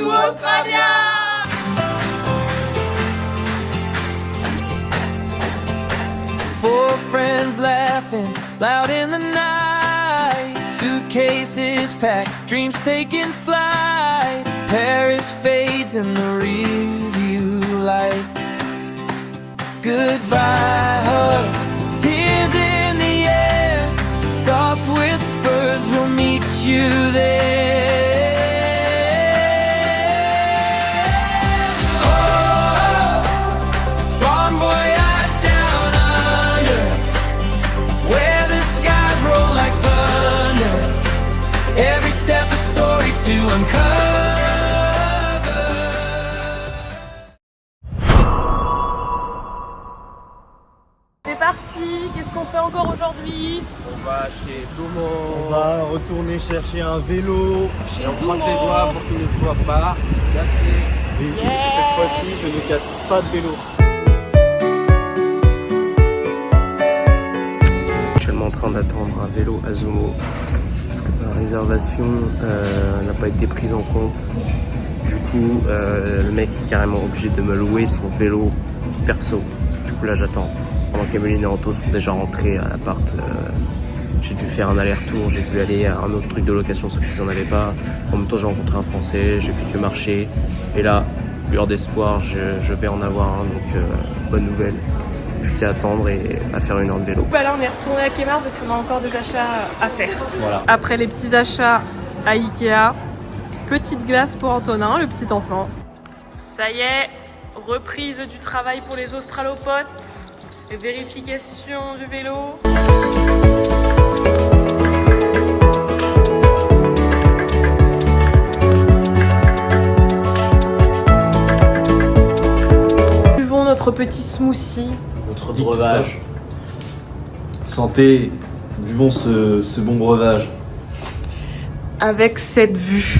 tout australien. Four friends laughing loud in the night. Suitcases packed, dreams taking flight. Paris fades in the rearview light. Goodbye hugs, tears in the air. Soft whispers will meet you there. Oh, bon voyage down under, where the skies roll like thunder. Every step a story to uncover. C'est parti, qu'est-ce qu'on fait encore aujourd'hui? On va chez Zomo. On va retourner chercher un vélo. Et on croise les doigts pour qu'il ne soit pas cassé. Et Yeah. cette fois-ci, je ne casse pas de vélo. Actuellement en train d'attendre un vélo à Zomo parce que ma réservation n'a pas été prise en compte. Du coup, le mec est carrément obligé de me louer son vélo perso. Du coup, là, j'attends. Pendant qu'Emeline et Anto sont déjà rentrés à l'appart, j'ai dû faire un aller-retour, j'ai dû aller à un autre truc de location sauf qu'ils n'en avaient pas. En même temps, j'ai rencontré un Français, j'ai fait que marcher. Et là, lueur d'espoir, je vais en avoir un, donc bonne nouvelle. Plus qu'à attendre et à faire une heure de vélo. Bah là on est retourné à Kmart parce qu'on a encore des achats à faire. Voilà. Après les petits achats à Ikea, petite glace pour Antonin, le petit enfant. Ça y est, reprise du travail pour les australopotes. Vérification du vélo. Buvons notre petit smoothie. Notre breuvage. Santé, buvons ce bon breuvage. Avec cette vue.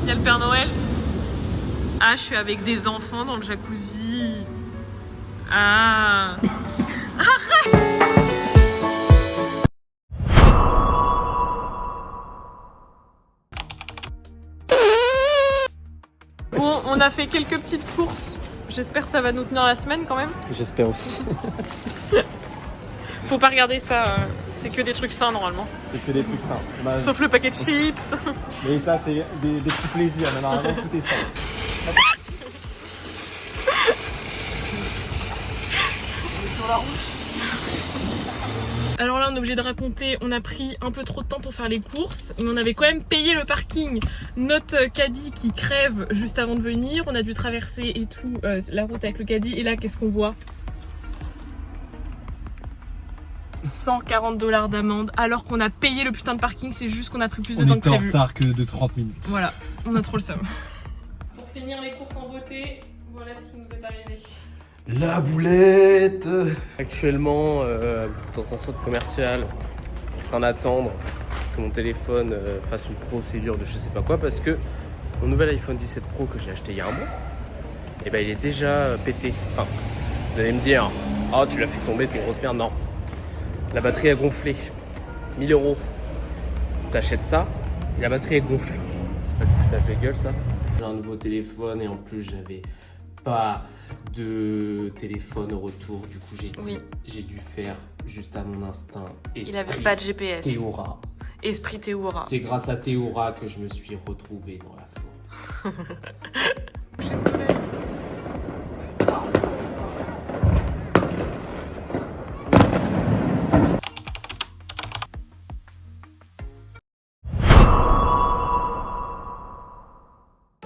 Il y a le Père Noël. Ah, je suis avec des enfants dans le jacuzzi. Ah. Bon, on a fait quelques petites courses. J'espère que ça va nous tenir la semaine quand même. J'espère aussi. Faut pas regarder ça, c'est que des trucs sains normalement. C'est que des trucs simples. Sauf le paquet de chips. Mais ça, c'est des petits plaisirs. Mais normalement, tout est simple. Alors là on est obligé de raconter, on a pris un peu trop de temps pour faire les courses, mais on avait quand même payé le parking. Notre caddie qui crève juste avant de venir, on a dû traverser et tout la route avec le caddie, et là qu'est-ce qu'on voit? 140 $ d'amende alors qu'on a payé le putain de parking, c'est juste qu'on a pris plus de temps que prévu. On était en retard que de 30 minutes. Voilà, on a trop le seum. Pour finir les courses en beauté, voilà ce qui nous est arrivé. La boulette. Actuellement, dans un centre commercial, en train d'attendre que mon téléphone fasse une procédure de je sais pas quoi parce que mon nouvel iPhone 17 Pro que j'ai acheté il y a un mois, et ben il est déjà pété. Enfin, vous allez me dire, oh tu l'as fait tomber, t'es une grosse merde. Non, la batterie a gonflé. 1000 €. T'achètes ça, et la batterie est gonflée. C'est pas du foutage de gueule ça. J'ai un nouveau téléphone et en plus j'avais pas de téléphone au retour, du coup j'ai dû faire juste à mon instinct. Il avait pas de GPS. Théora. Esprit Théora. C'est grâce à Théora que je me suis retrouvé dans la forêt.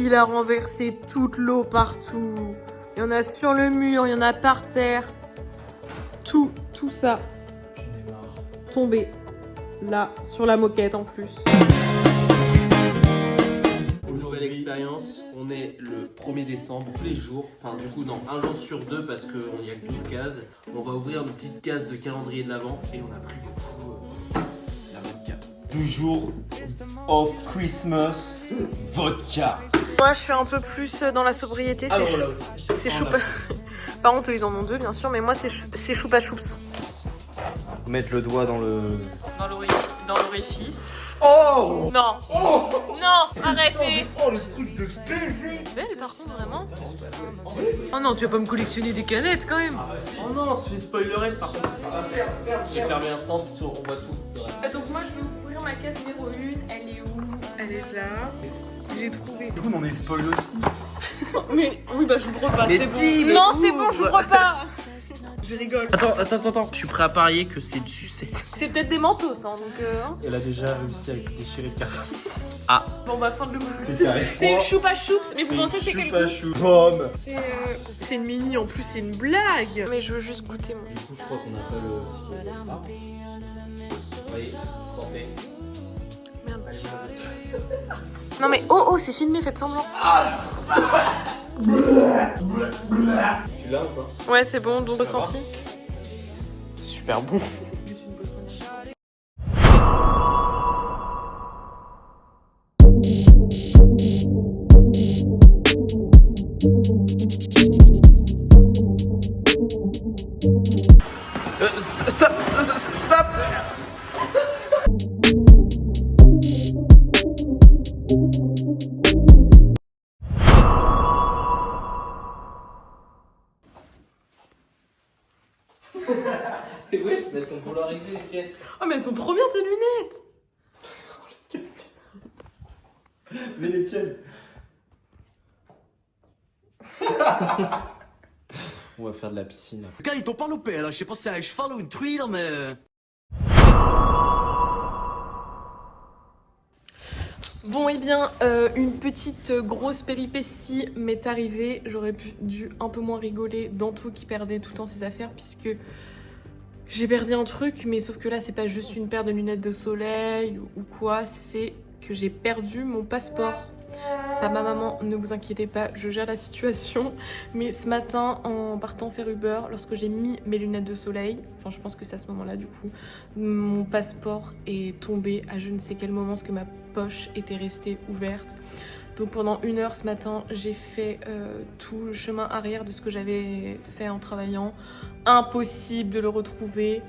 Il a renversé toute l'eau partout. Il y en a sur le mur, il y en a par terre. Tout ça tombé là sur la moquette en plus. Nouvelle expérience, on est le 1er décembre, tous les jours, enfin du coup non, un jour sur deux parce qu'il n'y a que 12 cases. On va ouvrir une petite case de calendrier de l'Avent et on a pris du coup la vodka. toujours of Christmas vodka. Moi je suis un peu plus dans la sobriété, c'est choupa. Par contre ils en ont deux bien sûr, mais moi c'est choupa choups. Mettre le doigt dans le... Dans l'orifice. Oh Non. Oh Non, arrêtez. Oh, le truc de baiser. Belle par contre vraiment. Oh non, tu vas pas me collectionner des canettes quand même. Oh non, je fais spoileresse par contre. J'ai fermé l'instant, on voit tout. Donc moi je vais ouvrir ma case numéro 1. Elle est où? Elle est là. Je l'ai trouvée. Du coup, on est spoil aussi. Mais oui bah j'ouvre pas. Mais c'est si, bon. mais Non c'est ouvre. bon, j'ouvre pas. Je rigole. Attends. Je suis prêt à parier que c'est une sucette. C'est peut-être des mentos hein, donc hein. Elle a déjà réussi à déchirer le carton. Bon bah fin de le C'est carré. C'est une choupa choups, mais vous pensez c'est quel goût? chou. Pomme. C'est une mini en plus, c'est une blague. Mais je veux juste goûter moi. Du coup, je crois qu'on n'a pas le petit. Oui, santé. Merde. Non mais oh c'est filmé, faites semblant. Tu l'as ou pas? Ouais c'est bon, donc ressenti. Super bon. Stop. Et wesh, mais elles sont polarisées les tiennes. Oh mais elles sont trop bien tes lunettes. C'est les tiennes. On va faire de la piscine. Gars, ils t'ont pas loupé là, je sais pas si c'est un cheval ou une truie là, mais. Bon et bien, une petite grosse péripétie m'est arrivée. J'aurais dû un peu moins rigoler d'Anto qui perdait tout le temps ses affaires puisque j'ai perdu un truc, mais sauf que là c'est pas juste une paire de lunettes de soleil ou quoi, c'est que j'ai perdu mon passeport. Pas ma maman, ne vous inquiétez pas, je gère la situation. Mais ce matin, en partant faire Uber, lorsque j'ai mis mes lunettes de soleil, enfin je pense que c'est à ce moment-là du coup, mon passeport est tombé à je ne sais quel moment parce que ma poche était restée ouverte. Donc pendant 1 heure ce matin, j'ai fait tout le chemin arrière de ce que j'avais fait en travaillant. Impossible de le retrouver.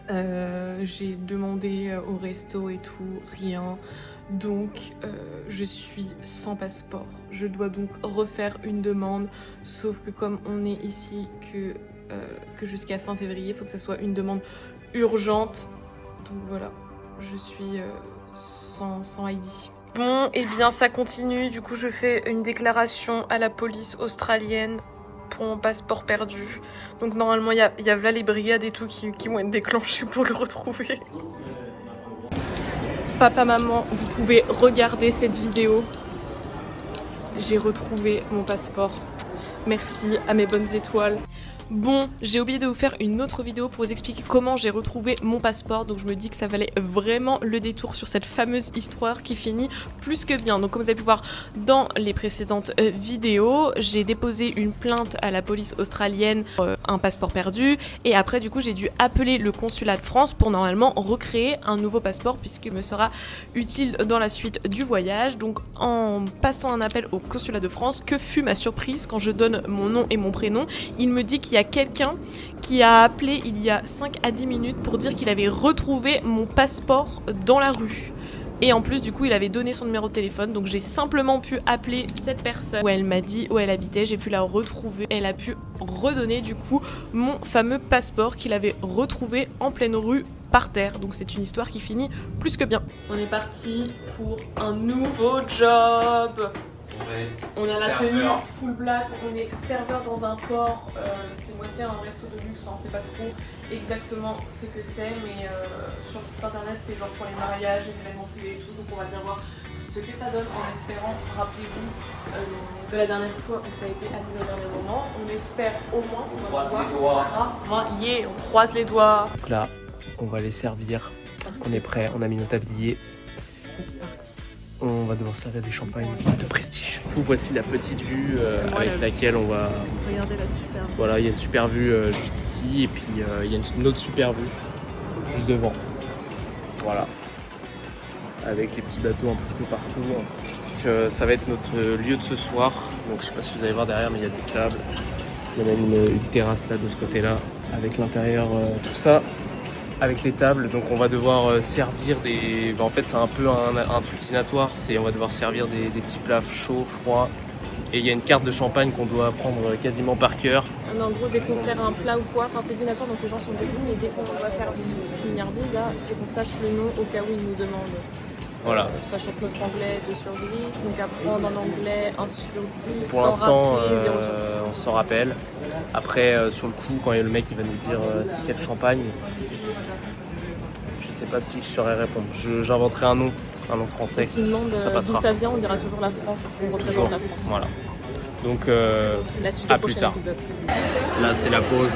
J'ai demandé au resto et tout, rien. Donc je suis sans passeport. Je dois donc refaire une demande, sauf que comme on est ici que jusqu'à fin février, il faut que ça soit une demande urgente. Donc voilà, je suis sans ID. Bon, et bien ça continue, du coup je fais une déclaration à la police australienne pour mon passeport perdu. Donc normalement il y a là les brigades et tout qui vont être déclenchées pour le retrouver. Papa, maman, vous pouvez regarder cette vidéo. J'ai retrouvé mon passeport. Merci à mes bonnes étoiles. Bon, j'ai oublié de vous faire une autre vidéo pour vous expliquer comment j'ai retrouvé mon passeport. Donc je me dis que ça valait vraiment le détour sur cette fameuse histoire qui finit plus que bien. Donc comme vous avez pu voir dans les précédentes vidéos, j'ai déposé une plainte à la police australienne pour un passeport perdu. Et après du coup j'ai dû appeler le consulat de France pour normalement recréer un nouveau passeport puisqu'il me sera utile dans la suite du voyage. Donc en passant un appel au consulat de France, que fut ma surprise quand je donne mon nom et mon prénom, il me dit qu'il y a quelqu'un qui a appelé il y a 5 à 10 minutes pour dire qu'il avait retrouvé mon passeport dans la rue. Et en plus du coup il avait donné son numéro de téléphone, donc j'ai simplement pu appeler cette personne où elle m'a dit où elle habitait, j'ai pu la retrouver, elle a pu redonner du coup mon fameux passeport qu'il avait retrouvé en pleine rue par terre. Donc c'est une histoire qui finit plus que bien. On est parti pour un nouveau job. On a la tenue full black, on est serveur dans un port, c'est moitié un resto de luxe, enfin on sait pas trop exactement ce que c'est, mais sur le site internet c'est genre pour les mariages, les événements privés et tout, donc on va bien voir ce que ça donne en espérant, rappelez-vous de la dernière fois où ça a été annulé au dernier moment, on espère au moins qu'on va pouvoir travailler, on croise les doigts. Donc là, on va les servir, on est prêt, on a mis nos tabliers. C'est parti. On va devoir servir des champagnes de prestige. Vous voici la petite vue moi, avec laquelle on va... Regardez la super vue. Voilà, il y a une super vue juste ici et puis il y a une autre super vue juste devant. Voilà. avec les petits bateaux un petit peu partout. Donc, ça va être notre lieu de ce soir. Donc je sais pas si vous allez voir derrière, mais il y a des tables. Il y a même une terrasse là de ce côté-là, avec l'intérieur, tout ça, avec les tables. Donc on va devoir servir des... en fait c'est un peu un truc dînatoire, on va devoir servir des petits plats chauds, froids. Et il y a une carte de champagne qu'on doit prendre quasiment par cœur. En gros, dès qu'on sert un plat ou quoi, enfin c'est dînatoire donc les gens sont debout, mais dès qu'on va servir une petite mignardise là, il faut qu'on sache le nom au cas où ils nous demandent. Voilà. Sachant que notre anglais est 2 sur 10, donc apprendre en anglais 1 sur 10, Pour sans l'instant, rappeler, 0 sur 10. on s'en rappelle. Après, sur le coup, quand il y a le mec qui va nous dire c'est quel champagne, je sais pas si je saurais répondre. J'inventerai un nom français. S'ils demandent ça d'où passera. ça vient, on dira toujours la France parce qu'on représente Toujours. la France. Voilà. Donc, La suite à au plus prochain tard. épisode. Là, c'est la pause.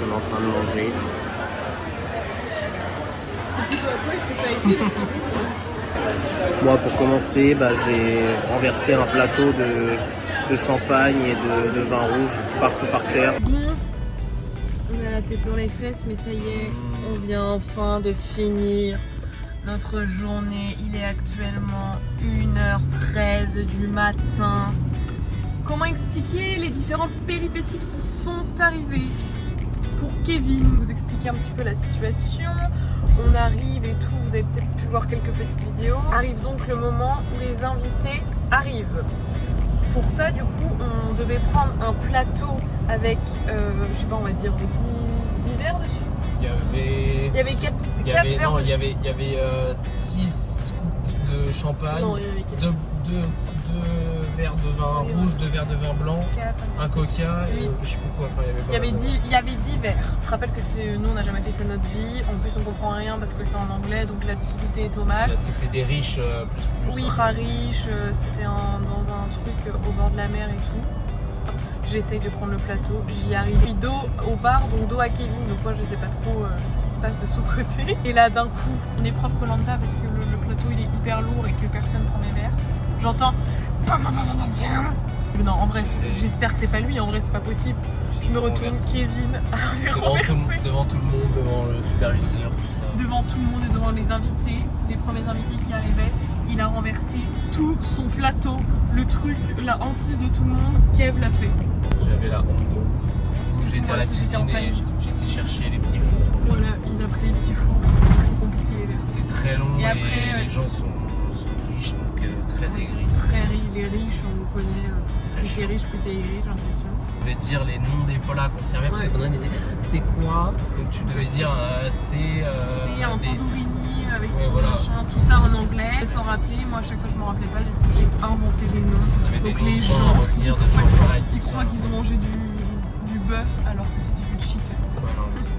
On est en train de manger. Moi, pour commencer, j'ai renversé un plateau de champagne et de vin rouge partout par terre. Bon, on a la tête dans les fesses, mais ça y est, on vient enfin de finir notre journée. Il est actuellement 1h13 du matin. Comment expliquer les différentes péripéties qui sont arrivées? Pour Kevin, vous expliquer un petit peu la situation. On arrive et tout, vous avez peut-être pu voir quelques petites vidéos. Arrive donc le moment où les invités arrivent. Pour ça, du coup, on devait prendre un plateau avec, je sais pas, on va dire 10 verres dessus. Il y avait 4 verres dessus. il y avait 6 coupes de champagne, Non, il y avait 4. 2 verres de vin rouge, 2 verres de vin blanc, 4, 5, 6, un coca et 8. je sais pas quoi. Enfin, Il y avait 10 verres. Je te rappelle que nous on n'a jamais fait ça de notre vie. En plus on comprend rien parce que c'est en anglais donc la difficulté est au max. C'était des riches plus. Oui, ultra riche, c'était dans un truc au bord de la mer et tout. J'essaye de prendre le plateau, j'y arrive. Puis dos au bar, donc dos à Kevin, donc moi je sais pas trop ce qui se passe de son côté. Et là d'un coup, une épreuve Koh-Lanta parce que le plateau il est hyper lourd et que personne prend mes verres. J'entends. Non, en vrai, j'espère que c'est pas lui, en vrai c'est pas possible. Je me retourne, Kevin a renversé. Devant tout le monde, devant le superviseur, tout ça. Devant tout le monde et devant les invités, les premiers invités qui arrivaient, il a renversé tout son plateau, le truc, la hantise de tout le monde. Kev l'a fait. J'avais la honte de ouf. J'étais à la J'étais en cuisine et panique. j'étais chercher les petits fours. Voilà, il a pris les petits fours parce que c'était trop compliqué. C'était très long Et et, après, les gens sont riches, donc très aigris. Très riche, il est riche, on le connaît. Plus t'es riche, plus t'es aigri, j'ai l'impression. Tu devais dire les noms des plats qu'on servait parce que Donna disait c'est quoi, donc tu devais dire c'est un tandoori avec Ouais, son voilà. machin, tout ça en anglais. Sans rappeler, moi à chaque fois je me rappelais pas, du coup j'ai inventé des noms. Donc les gens retenir de champagne, qui tout ça. croient qu'ils ont mangé du bœuf alors que c'était du chicken.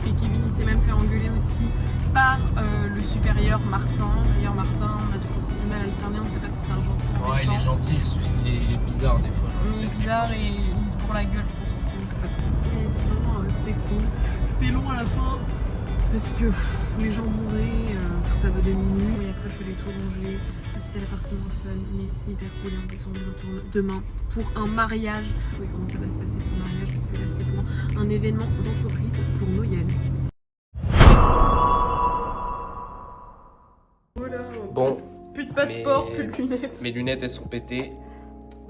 Et Kevin il s'est même fait engueuler aussi par le supérieur Martin. D'ailleurs Martin, on a toujours du mal à le cerner, on sait pas si c'est un gentil ou un Ouais, il est méchant. gentil, c'est juste qu'il est bizarre des fois. Il est bizarre et il se bourre la gueule, je pense aussi, on sait pas trop. Et sinon, c'était cool. C'était long à la fin parce que les gens mouraient, ça va 2 minutes. Et après, je fais les tours d'Angers. Ça, c'était la partie moins fun, mais c'est hyper cool. Et en plus, on y retourne demain pour un mariage. Je sais comment ça va se passer pour le mariage parce que là, c'était pour un événement d'entreprise pour Noël. Voilà. Bon, Plus de passeport, mais- plus de lunettes. mes lunettes elles sont pétées.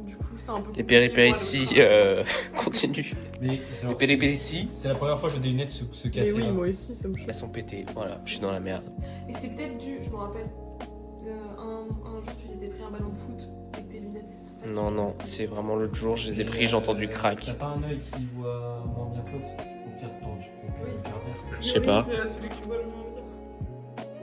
Du coup, c'est un peu Les compliqué, péripéties voilà. continuent. Mais Les péripéties, c'est la première fois que je vois des lunettes se Mais casser. oui, là. moi aussi, ça me choque. elles sont pétées. Voilà, je suis dans la merde. Et c'est peut-être dû, je me rappelle, un jour tu t'étais pris un ballon de foot avec tes lunettes. C'est ça Non, non, c'est vraiment l'autre jour, je les ai pris, j'ai entendu crack. T'as pas un œil qui voit moins bien que l'autre. Tu peux pire temps, tu peux Oui. faire bien. Je sais pas. C'est celui que tu vois le moins bien.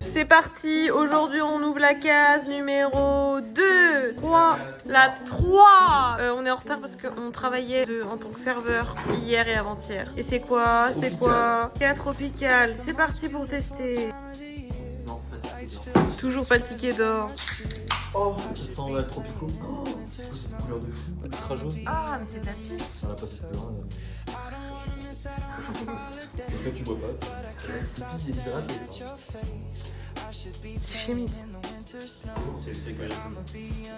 C'est parti, aujourd'hui on ouvre la case numéro 2, 3, la 3 On est en retard parce qu'on travaillait en tant que serveur hier et avant-hier. Et c'est quoi? C'est quoi? Théâtre tropical, c'est parti pour tester. Non, pas Toujours pas le ticket d'or. Oh, ça sent la tropico. Oh, c'est quoi cette couleur de fou? Ultra jaune. Ah mais c'est de la pisse. On a pas cette couleur. Pourquoi tu bois pas? C'est déshydraté, ça. C'est chimique.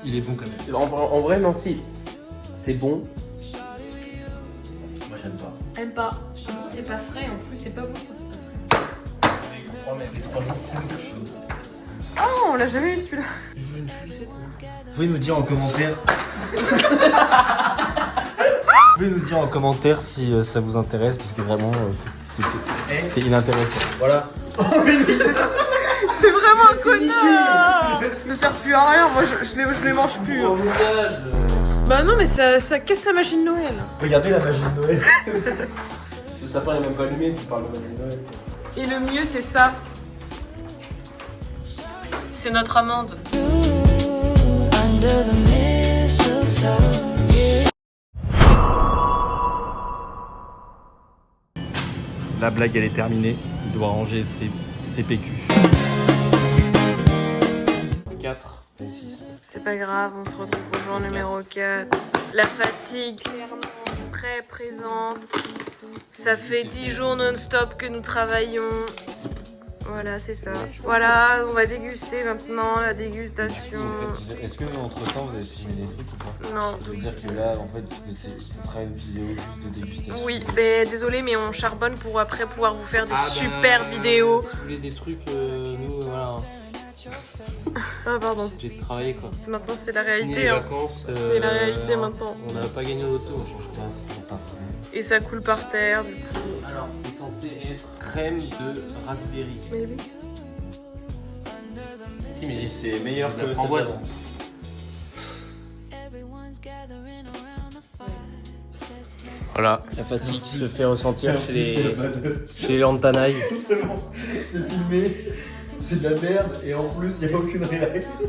Il est bon quand même. En vrai, non, si. C'est bon. Moi j'aime pas. Aime pas. C'est pas frais, en plus c'est pas bon quand c'est pas frais. Les 3 jours, c'est autre chose. Oh, on l'a jamais eu celui-là. Vous pouvez nous dire en commentaire. Vous pouvez nous dire en commentaire si ça vous intéresse, parce que vraiment c'était inintéressant. Voilà. T'es vraiment un connard. Ça ne sert plus à rien, moi je les mange plus. Hein. Bah non mais ça casse la magie de Noël. Regardez la magie de Noël. Le sapin est même pas allumé, tu parles de magie de Noël. Et le mieux c'est ça. C'est notre amande. Under the mistletoe. La blague elle est terminée. Il doit ranger ses PQ. 4 et 6. C'est pas grave, on se retrouve au jour numéro 4. La fatigue, clairement, très présente. Ça fait 10 jours non-stop que nous travaillons. Voilà, c'est ça. Voilà, on va déguster maintenant, la dégustation. Est-ce que entre temps vous avez filmé des trucs ou pas? Non. Ça veut dire que là en fait ce sera une vidéo juste de dégustation. Oui, mais désolé, mais on charbonne pour après pouvoir vous faire des super vidéos. Si vous voulez des trucs, nous, voilà. Ah, pardon. J'ai travaillé quoi. Maintenant, c'est la Fini réalité. les Hein. vacances. C'est la réalité maintenant. On n'a pas gagné au loto. Ça change pas, c'est toujours pas vrai. Et ça coule par terre, du coup. Alors, c'est censé être crème de raspberry. Mais oui. Si, mais C'est meilleur la que framboise. Voilà, la fatigue se fait ressentir chez les Lantanaï. C'est bon, c'est filmé, c'est de la merde et en plus il n'y a aucune réaction.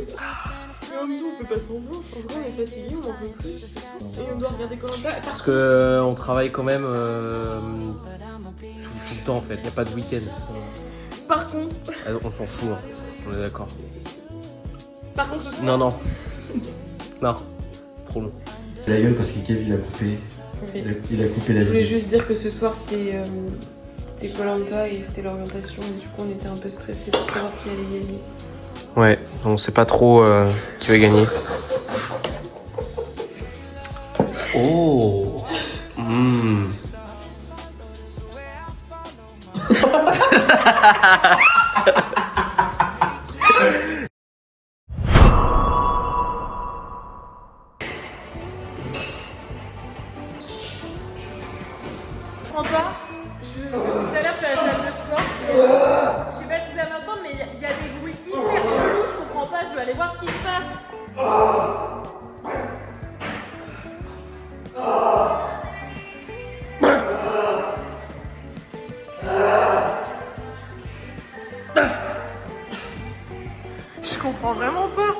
Mais en même temps, on peut pas semblant. En vrai, on est fatigué, on en peut plus. C'est tout. Et on doit regarder Koh-Lanta. Parce que on travaille quand même tout le temps en fait, il n'y a pas de week-end. Par contre, On s'en fout, hein. On est d'accord. ce soir. Non, non. Non, c'est trop long. La gueule parce que Kev il a coupé. Oui. Il a coupé la Je voulais vidéo. juste dire que ce soir c'était Koh-Lanta et c'était l'orientation et du coup on était un peu stressés pour savoir qui allait gagner. Ouais, on sait pas trop qui va gagner. Oh Je comprends pas. Tout à l'heure je suis à la salle de sport. Je sais pas si ça m'entend mais il y a des bruits hyper chelous, je comprends pas, je vais aller voir ce qui se passe. Je comprends vraiment pas.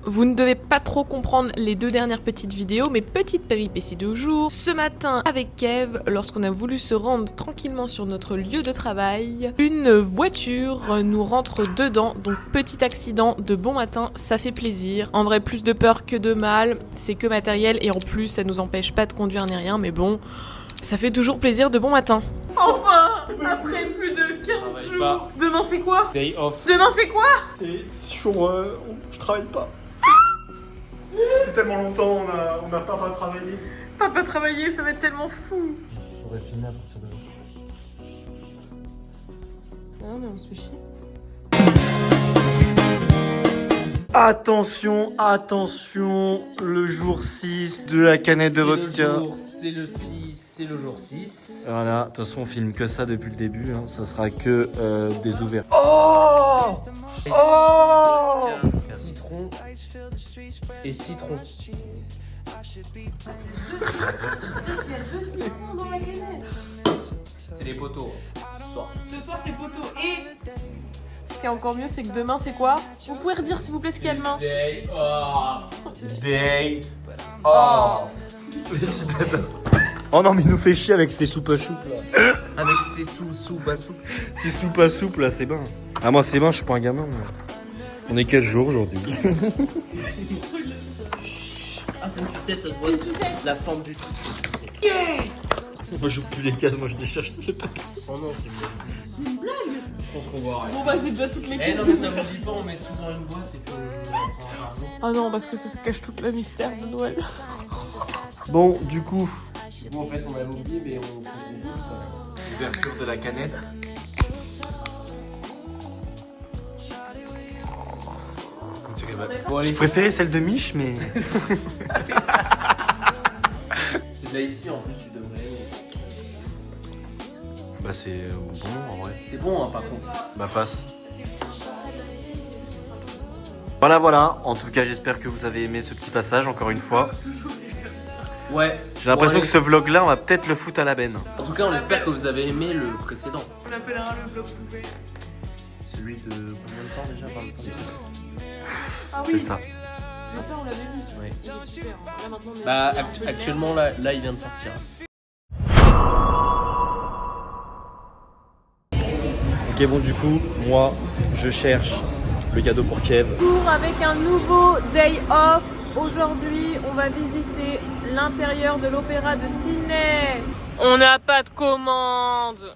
Vous ne devez pas trop comprendre les 2 dernières petites vidéos, mais petite péripétie de jour. Ce matin, avec Kev, lorsqu'on a voulu se rendre tranquillement sur notre lieu de travail, une voiture nous rentre dedans, donc petit accident de bon matin, ça fait plaisir. En vrai, plus de peur que de mal, c'est que matériel et en plus, ça nous empêche pas de conduire ni rien, mais bon, ça fait toujours plaisir de bon matin. Enfin, après plus de 15 jours. pas. Demain c'est quoi? Day off. Demain c'est quoi? C'est sur. Je travaille pas. Depuis tellement longtemps, on n'a pas travaillé. Pas travailler, ça va être tellement fou. Faudrait filmer à partir de là. Non mais on se fait chier. Attention, attention, le jour 6 de la canette de vodka. C'est le 6, c'est le jour 6. Voilà, de toute façon on filme que ça depuis le début, hein. Ça sera que des ouverts. Oh, oh, Citron et citron. C'est les poteaux. Ce soir c'est poteau et ce qui est encore mieux c'est que demain c'est quoi? Vous pouvez redire s'il vous plaît ce qu'il y a demain? Day off. Day off. Oh non mais il nous fait chier avec ses soupes à soupe là. Avec ses soupes à soupe. Ces soupes à soupe là, c'est bon. Ah moi c'est bon, je suis pas un gamin moi. On est quel jour aujourd'hui? Ah c'est une sucette, ça se voit. C'est une sucette. La forme du truc, c'est une sucette. Moi je joue plus les cases, moi je décharge les papiers. Oh non, c'est une blague. Je pense qu'on va arrêter. Bon bah j'ai déjà toutes les Eh non questions. mais ça vous dit pas, on met tout dans une boîte et puis Ah non parce que ça cache tout le mystère de Noël. Bon du coup, bon en fait on avait oublié mais on fait des quand même. ouverture de la canette. Bon Je allez, préférais celle de Mich mais... c'est de la ici en plus tu devrais. Bah c'est bon en vrai. C'est bon hein par contre. Bah passe. Voilà, en tout cas j'espère que vous avez aimé ce petit passage encore une fois. Ouais. J'ai l'impression Bon, que ce vlog là on va peut-être le foutre à la benne. En tout cas on espère que vous avez aimé le précédent. On appellera le vlog poupée. Celui de combien de temps déjà 25 minutes. Ah C'est oui. ça. J'espère on l'avait vu. Ouais. Il est super. Là maintenant on est Bah il y a un peu de actuellement là il vient de sortir. Ok bon du coup, moi je cherche le cadeau pour Kev. Tour avec un nouveau day off. Aujourd'hui, on va visiter l'intérieur de l'opéra de Sydney. On n'a pas de commande.